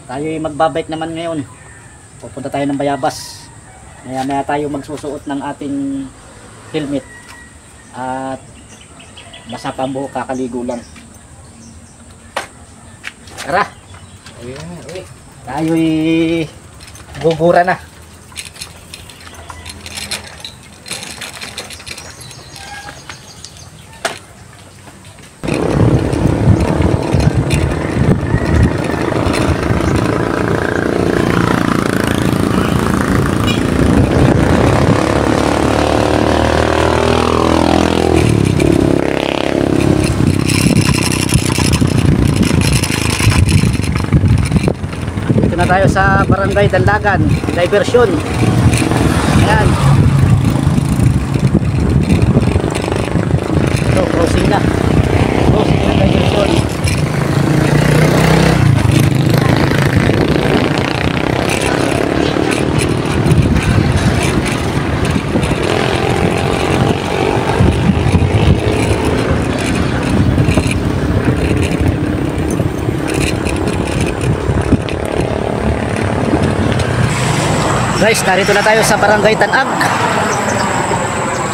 Tayo'y magbabike naman ngayon. Pupunta tayo ng Bayabas. Maya tayo magsusuot ng ating helmet. At basa pa ang buhok, kakaligo lang. Tara! Tayo'y gugura na. Na tayo sa Barangay Dandagan, diversion. Ayan. Ito, crossing na. Crossing na diversion. Guys, narito na tayo sa Barangay Tanag.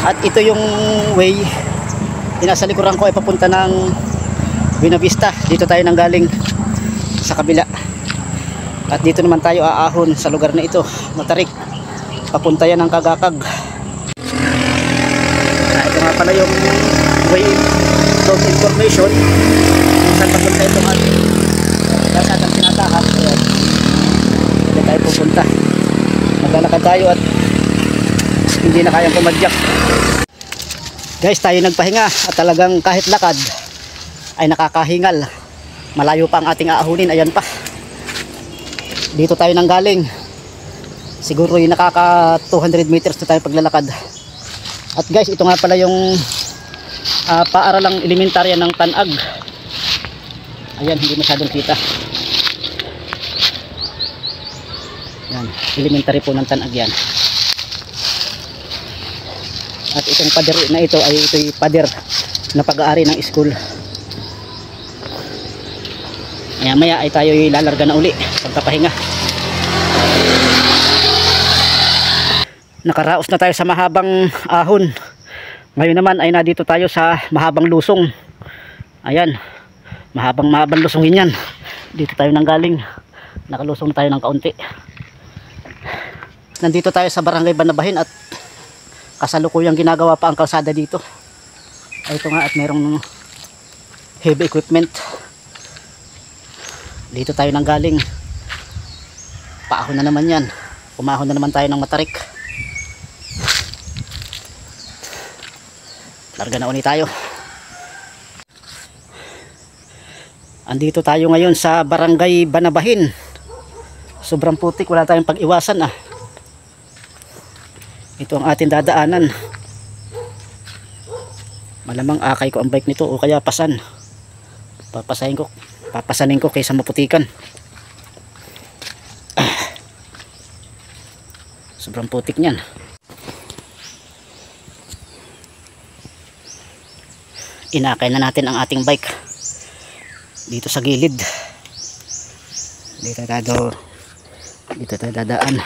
At ito yung way. Nasa likuran ko ay papunta ng Buena Vista. Dito tayo nang galing sa kabila. At dito naman tayo aahon sa lugar na ito, Matarik. Papunta yan ng Kagakag. Ito nga pala yung way of information. Saan papunta itong ating kasatang sinatakan. Dito tayo pupunta. Maglalakad tayo at hindi na kayang pumadyak. Guys, tayo nagpahinga at talagang kahit lakad ay nakakahingal. Malayo pa ang ating aahunin. Ayan pa. Dito tayo nang galing. Siguro yung nakaka 200 meters na tayo paglalakad. At guys, ito nga pala yung paaralang elementarya ng Tanag. Ayan, hindi masyadong kita. Yan, elementary po ng Tanag yan. At itong pader na ito ay ito'y pader na pag-aari ng school. Maya ay tayo lalarga na uli pagpapahinga. Nakaraos na tayo sa mahabang ahon. Ngayon naman ay nadito tayo sa mahabang lusong. Ayan, mahabang lusongin yan. Dito tayo nanggaling. Nakalusong tayo ng kaunti. Nandito tayo sa Barangay Banabahin at kasalukuyang ginagawa pa ang kalsada dito. Ay, ito nga, at merong heavy equipment. Dito tayo nang galing. Paahon na naman yan. Umahon na naman tayo ng Matarik. Larga na ulit tayo. Andito tayo ngayon sa Barangay Banabahin. Sobrang putik, wala tayong pag-iwasan ah. Ito ang ating dadaanan. Malamang akay ko ang bike nito o kaya pasan. Papasanin ko kaysa maputikan. Sobrang putik niyan. Inakay na natin ang ating bike dito sa gilid. Dito tayo dadaan.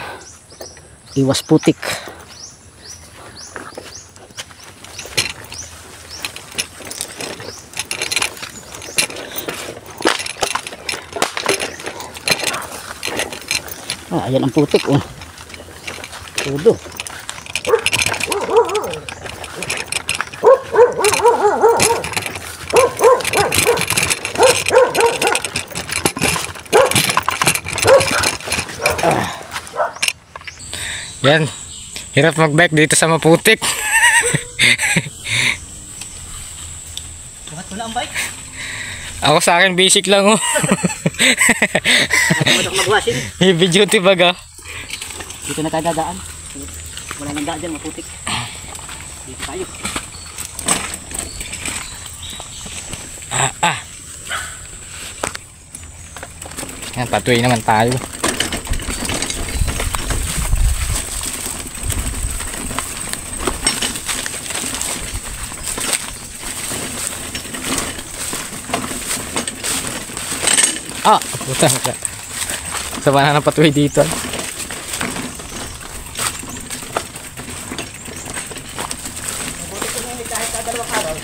Iwas putik. Ayan ang putik oh. Tudo. Yan. Hirap mag-bike dito sa maputik. Buhat ko na ang bike. Ako sa akin basic lang oh. Heavy duty baga. Dito na tayo dadaan. Wala nang daan dyan, maputik. Dito tayo. Yan, patuloy naman tayo. Puta. Sama na ng patuloy dito. Kahit dalawang araw,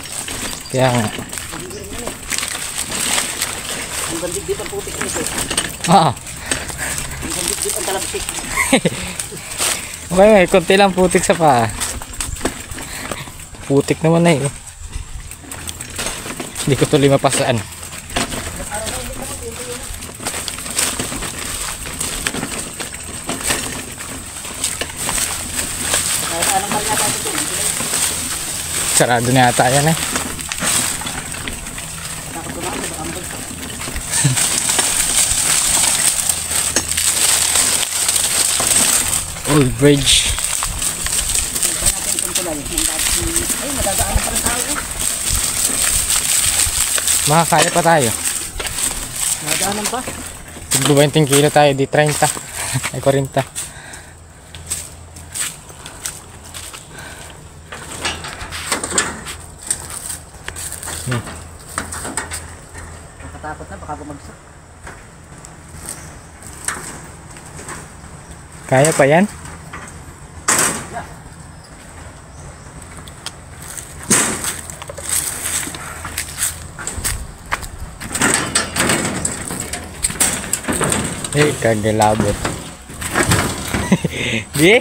Kaya nga. ang bandit ang putik nito. Oo. Ang bandit ang talabsik. Okay, may konti lang putik sa paa. Putik naman na eh. Hindi ko tuloy mapasaan. Kahit anong kanya tayo dito. Sarado na yata yan eh. Nakatumaan sa ambol. Old bridge. Ito natin itong tulay. Ay, madadaanan pa rin tao. Makakaya pa tayo. Madadaanan pa. Tiglo 20 kilo tayo, di 30. Ay 40. Nakatakot na, baka bumagsak. Kaya pa yan? Eh, kagalabot. Di?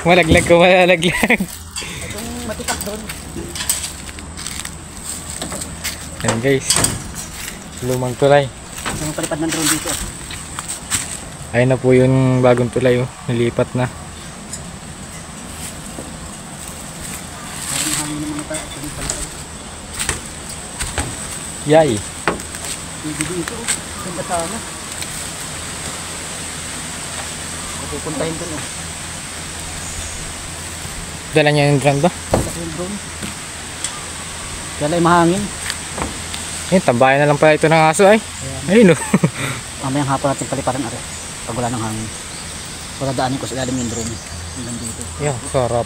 Malaglag ko, malalaglag. Itong matitak doon. Ayan guys. Lumang tulay. Yung palipad ng drone dito. Ayun na po yung bagong tulay oh. Nilipat na. Parang hangin naman ito. Yay. Hindi dito. Ganda sana. Pupuntahin doon. Dala niya yung drone ba? Laki yung drone. Kaya ay mahangin. Eh, tambayan na lang pala ito ng aso ay. Ayun oh. Mamayang hapon natin paliparan ari. Pag wala ng hangin. Wala daanin ko sa ilalim yung drone. Hanggang dito. Yan, sarap.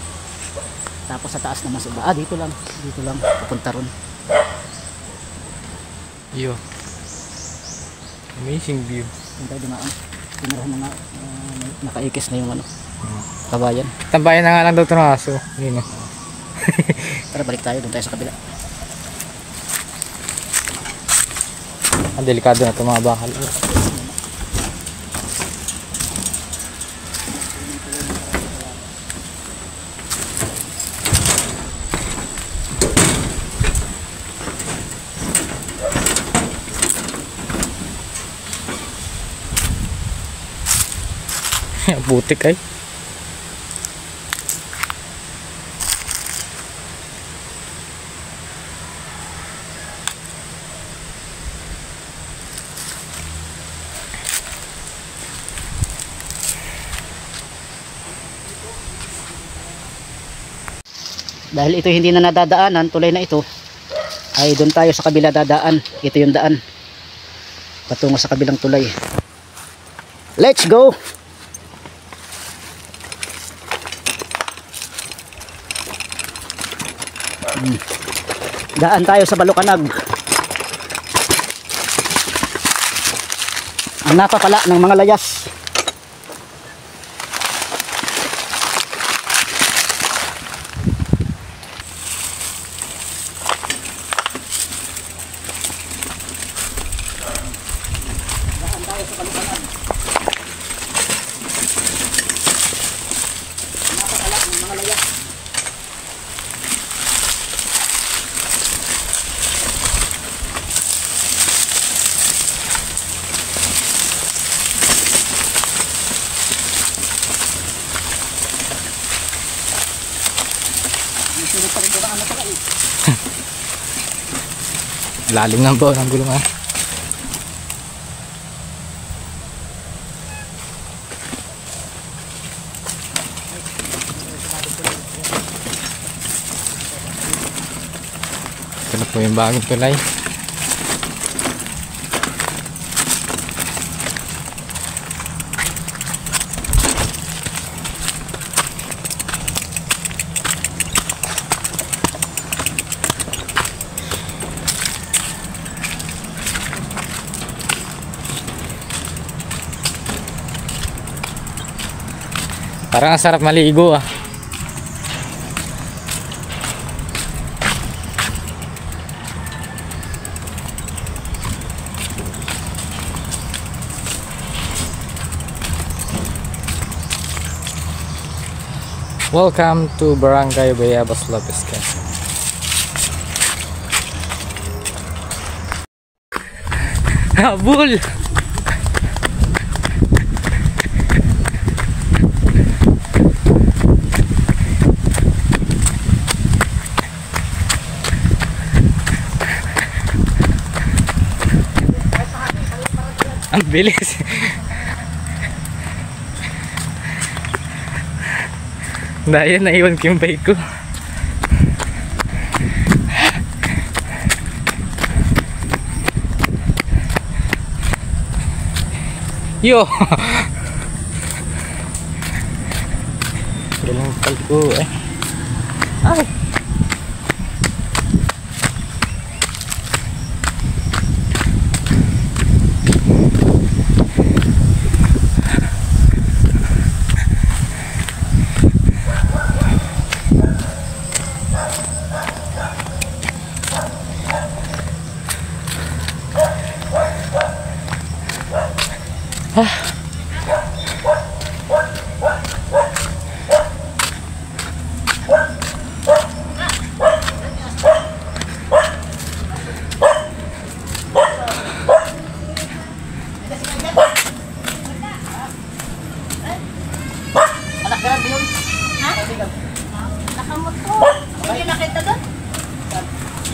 Tapos sa taas naman sa iba. Ah, dito lang. Dito lang. Pupunta ron. Yo. Amazing view. Yung tayo dumaan. Pinarahan na nga. Nakaikis na yung ano. Kabayan. Tambayan na nga lang daw ito ng aso. Ayun oh. Tara balik tayo. Doon tayo sa kabila. Ang delikado na ito mga bakal. Butik ay. Dahil ito hindi na nadadaanan, tulay na ito, ay doon tayo sa kabila dadaan. Ito yung daan patungo sa kabilang tulay. Let's go! Daan tayo sa Balukanag. Ang napapala ng mga layas. Lalim ng baon ng gulungan. Ito na po yung bagong tulay. Parang ang sarap maligo ah. Welcome to Barangay Bayabas Lopez, Quezon. Habol! Ang bilis. Dahil naiwan ko yung bike ko. Yo! Galang pal ko eh. Ay! Anak ka yun? Ha? Nakamot ko. Hindi nakita doon?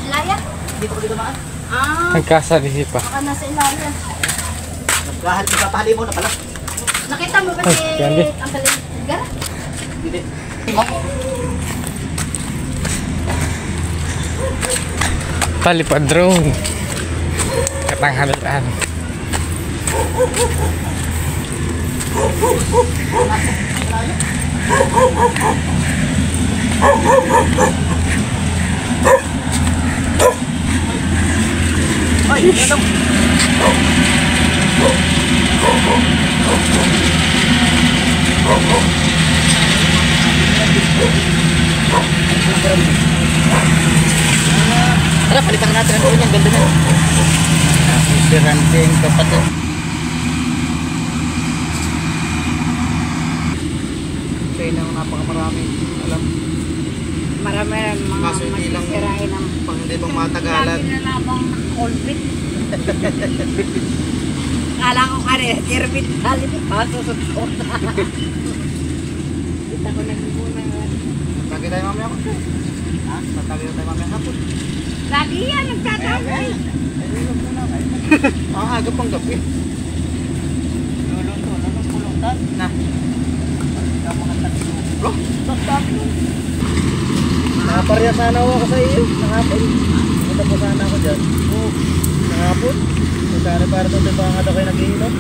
Ilaya? Hindi ko dumaan. Nagkasarisi pa. Baka nasa Ilaya. Nagkahal ko papahali mo na pala. Nakita mo ba Ay, si Candy. ang Gara? Hindi. Palipad drone. Katanghalian. Ay, ito. Tara, palitan natin ang ulo niyan. Ganda na. Si Ranting kapatid. Siya nang napakamarami. Alam. Marami mga Kaso hindi lang masisirain ng pang hindi pang matagalan. Marami na labang kulpit. Kala ko kare, tirbit halit paso sa kota. Kita ko nagmumuna. Tatagay tayo mamaya ako. Ha? Tatagay tayo mamaya hapon. Lagi yan, nagtatawag. Ang aga pang gabi. Luluto, pulutan. Na. Bro, nakaparya sana ako sa iyo. Nakapon. Punta po sana ako dyan. Oo. Nakapon. Sana para doon ba nga daw kayo nag-iinom?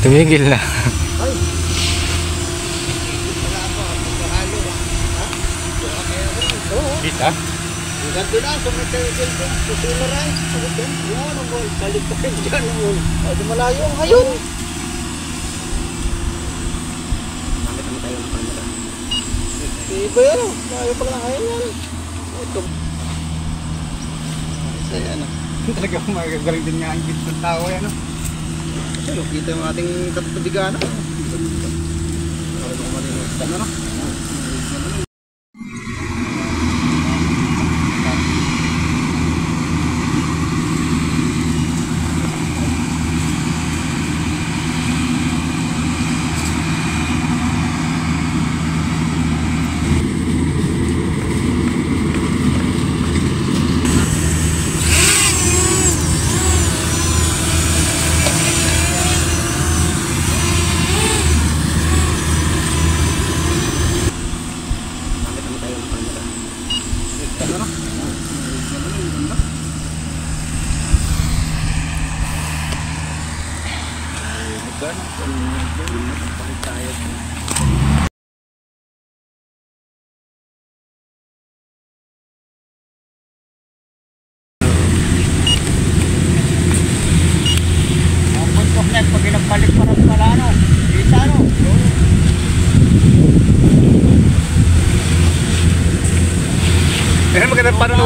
Tumigil na. Ay! Kita? Ganto na, sumitagil ko. Susula rin. Sagot yan. Yan, ang boy. Balik pa rin dyan. Ay, di malayo ang ngayon. Nakita mo tayo ng camera. Iba yan. Malayo pala ng ngayon yan. Ito. Isa yan. Talaga magagaling din nga ang git ng tao yan. Pero kita yung ating katubigan. Ano?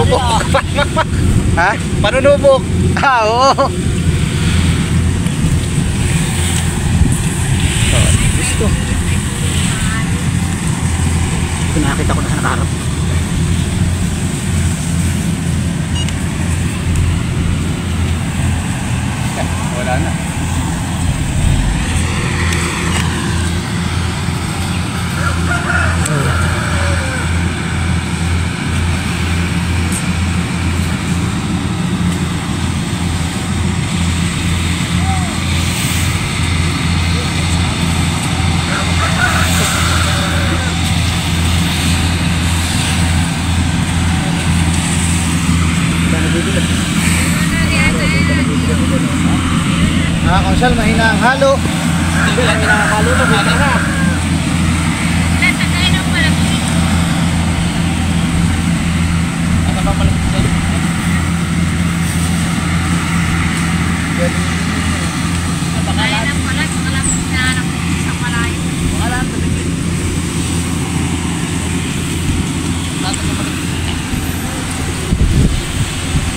Panunubok. Ha? Panunubok. Oo. Gusto. Ito nakakita ko na sa nakaharap. Wala na. Kaunsel, mahina ang halo. Mahina ang halo, mahina na. Ano ba malapit dyan?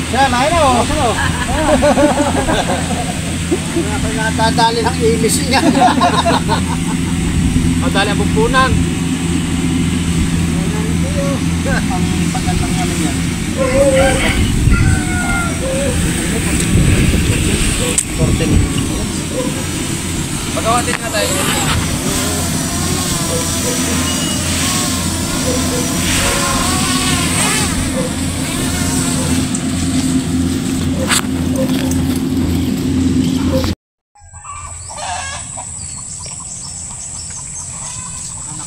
Siya, mahina o. Natadali ng ilis niya. Madali ang bumpunan. Ang tagal ng ano niya. Pagawatin na tayo.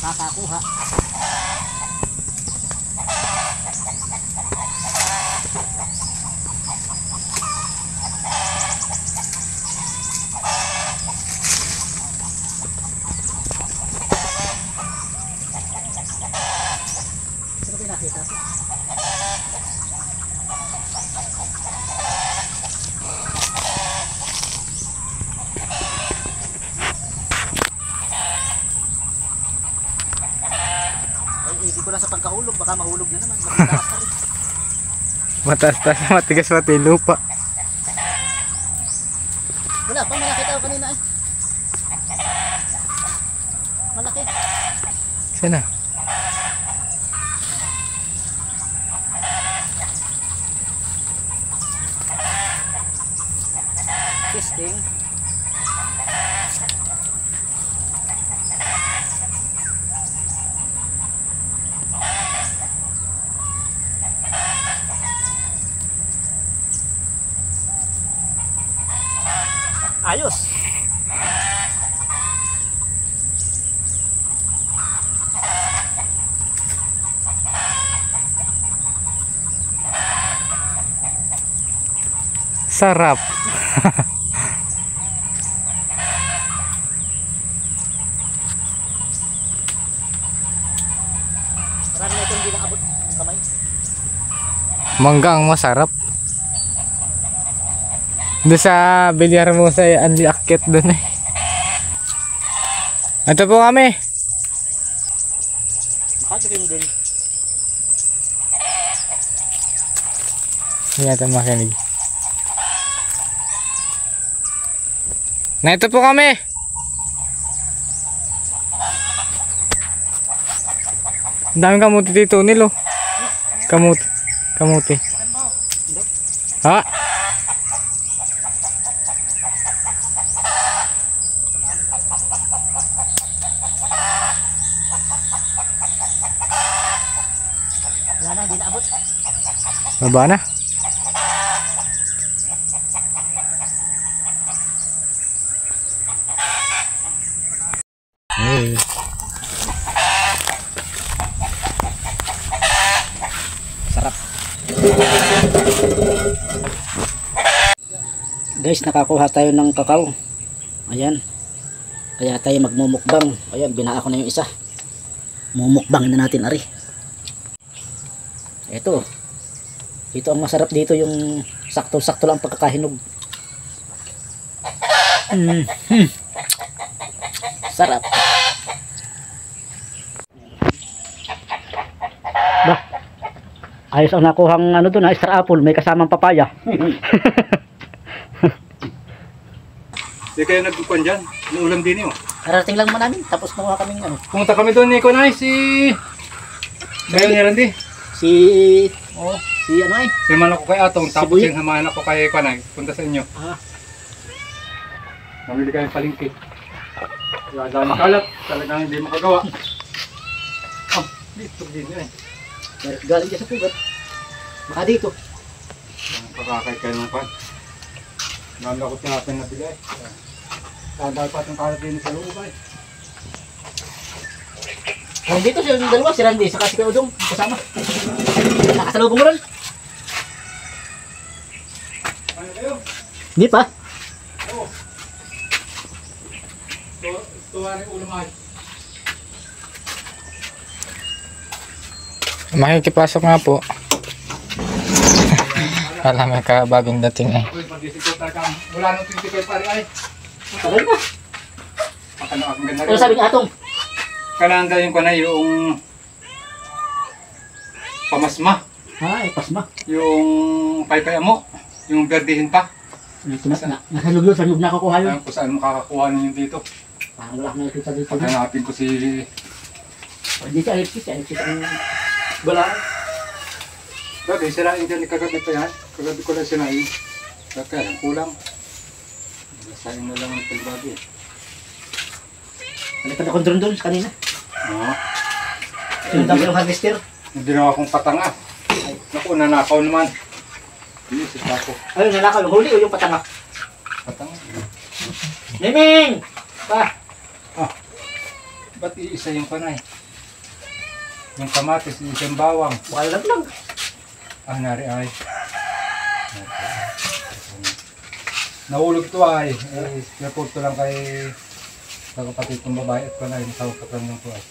Nakakakuha. Ano pinakita ko? Hindi ko lang sa pagkahulog, baka mahulog na naman. Mataas na rin. Mataas-taas, matigas pati yung lupa. Wala pa, may nakita ko kanina eh. Malaki. Sana. Testing. Ayos. Sarap. Marami na ito hindi nakabot ang kamay. Manggang masarap. Doon sa bilyar mo sa Anli Akyat doon eh. Ito po kami. Makadilim din. Hindi natin makinig. Na ito po kami. Ang daming kamuti dito nilo. Kamuti. Kamuti. Ha? Wala na, hindi naabot. Baba na. Hey. Sarap. Guys, nakakuha tayo ng kakao. Ayan. Kaya tayo magmumukbang. Ayan, binaa ko na yung isa. Mumukbangin na natin, ari. Ito. Ito ang masarap dito, yung sakto-sakto lang pagkakahinog. Sarap. Bah. Ayos ang nakuhang ano doon, star apple, may kasamang papaya. Hindi kayo nagkukuhan dyan. Inuulam din yun. Karating lang mo namin, tapos nakuha kaming ano. Pumunta kami doon ni Kunay, Kayo ni Randy. Si Oo. ano ay? Sinuman ako kay Atong, tapos Buhi. yung hamahan ako kay Kunay. Punta sa inyo. Ah, Namili kami palingki. Kaya dami kalat, talagang hindi makagawa. Dito din eh. galing ka sa pugat. Baka dito. Kakakay kayo ng pan. Dami ako tinapin na bigay. Dahil pa itong kalat din sa loob ay. Dito siya yung dalawa, si Randy, saka si Kuya Udong, kasama. Nakasalubong mo ron? Ano kayo? Hindi pa. Oo. Tuwa rin ulam ay. Makikipasok nga po. Wala may kabagong dating eh. Uy, pag-isip ko talaga. Wala nang 25 pare ay. Tagal na. Ang ganda Ano sabi ng Atong? Kalanda yung kanay, yung pamasma. Pasma. Yung paypay mo. Yung berdihin pa. Nasa luglo, sa lug nakakuha yun. Kung saan makakakuha ninyo dito. Parang wala na nakita dito. Paghanapin ko si... Hindi si Alexis ang balaan. Dati, sirain dyan, kagabi pa yan. Kagabi ko lang sinain. Kaya lang, kulang. Sayang na lang ang pagbabi. Nalipad ako doon kanina. Oo. Sinundan ko yung harvester. Hindi na akong patanga. Naku, nanakaw naman. Hindi, si Paco. Ayun, nanakaw yung huli o yung patanga. Patanga. Miming! Pa! Ba't iisa yung panay? Yung kamatis, isang bawang. Baka lang. Nari ay. Nahulog to ay. Report ko lang kay sa kapatid kong babae at panay. Nasawag ko lang to ay.